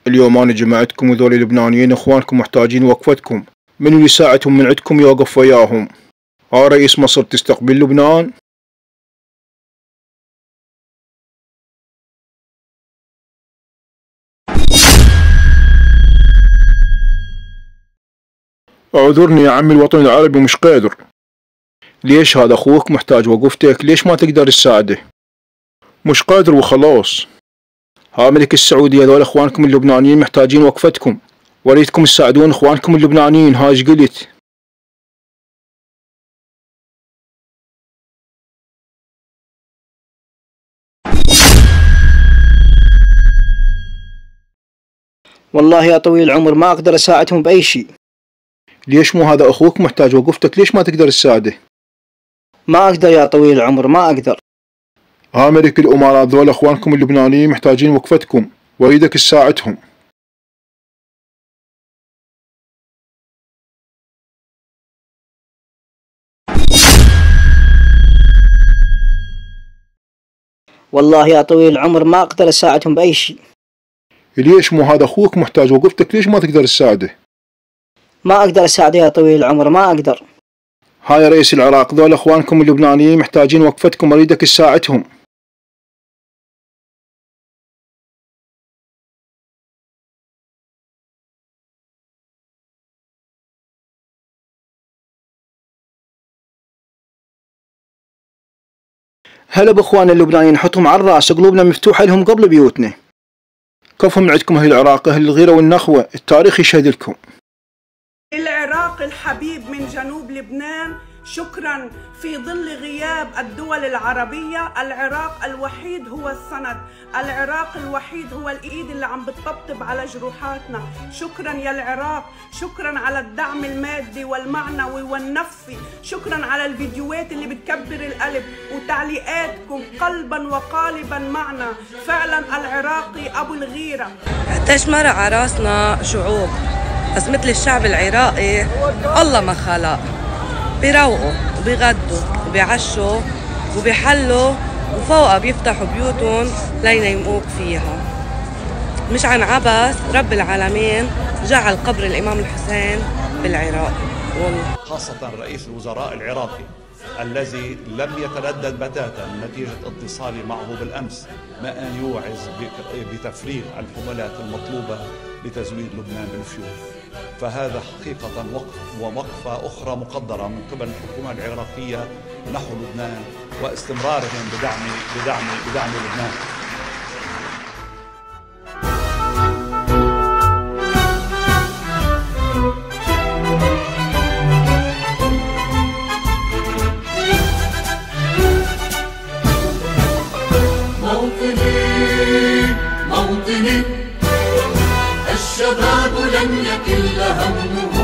اليوم أنا جمعتكم وذول اللبنانيين إخوانكم محتاجين وقفتكم. من اللي يساعدهم من عندكم يوقف وياهم؟ رئيس مصر تستقبل لبنان؟ اعذرني يا عمي الوطن العربي مش قادر. ليش هذا أخوك محتاج وقفتك؟ ليش ما تقدر تساعده؟ مش قادر وخلاص. ها ملك السعودية هذول إخوانكم اللبنانيين محتاجين وقفتكم، وريتكم تساعدون إخوانكم اللبنانيين. هاش قلت. والله يا طويل العمر ما أقدر أساعدهم بأي شيء. ليش مو هذا أخوك محتاج وقفتك؟ ليش ما تقدر تساعده؟ ما أقدر يا طويل العمر، ما أقدر. ها ملك الأمراء ذول إخوانكم اللبنانيين محتاجين وقفتكم، وأريدك تساعدهم. والله يا طويل العمر ما أقدر أساعدهم بأي شيء. ليش مو هذا أخوك محتاج وقفتك؟ ليش ما تقدر تساعده؟ ما أقدر أساعده يا طويل العمر، ما أقدر. هاي يا رئيس العراق ذول إخوانكم اللبنانيين محتاجين وقفتكم، أريدك تساعدهم. هلا بإخواننا اللبنانيين، نحطهم على الراس، قلوبنا مفتوحة لهم قبل بيوتنا. كفو من عندكم أهل العراق، أهل الغيرة والنخوة، التاريخ يشهد لكم. العراق الحبيب من جنوب لبنان، شكرا. في ظل غياب الدول العربية، العراق الوحيد هو السند، العراق الوحيد هو الإيد اللي عم بتطبطب على جروحاتنا. شكرا يا العراق، شكرا على الدعم المادي والمعنوي والنفسي، شكرا على الفيديوهات اللي بتكبر القلب وتعليقاتكم قلبا وقالبا معنا. فعلا العراقي أبو الغيرة. تشمر على راسنا شعوب، بس مثل الشعب العراقي الله ما خلق. بيروقوا وبيغدوا وبيعشوا وبيحلوا، وفوقها بيفتحوا بيوتهم لينيموك فيها. مش عن عبث رب العالمين جعل قبر الإمام الحسين بالعراق. والله خاصة رئيس الوزراء العراقي الذي لم يتردد بتاتا نتيجة اتصالي معه بالأمس ما أن يوعز بتفريغ الحملات المطلوبة لتزويد لبنان بالفيول. فهذا حقيقة وقفة أخرى مقدرة من قبل الحكومة العراقية نحو لبنان واستمرارهم بدعم لبنان. موطني الشباب لم يكن همه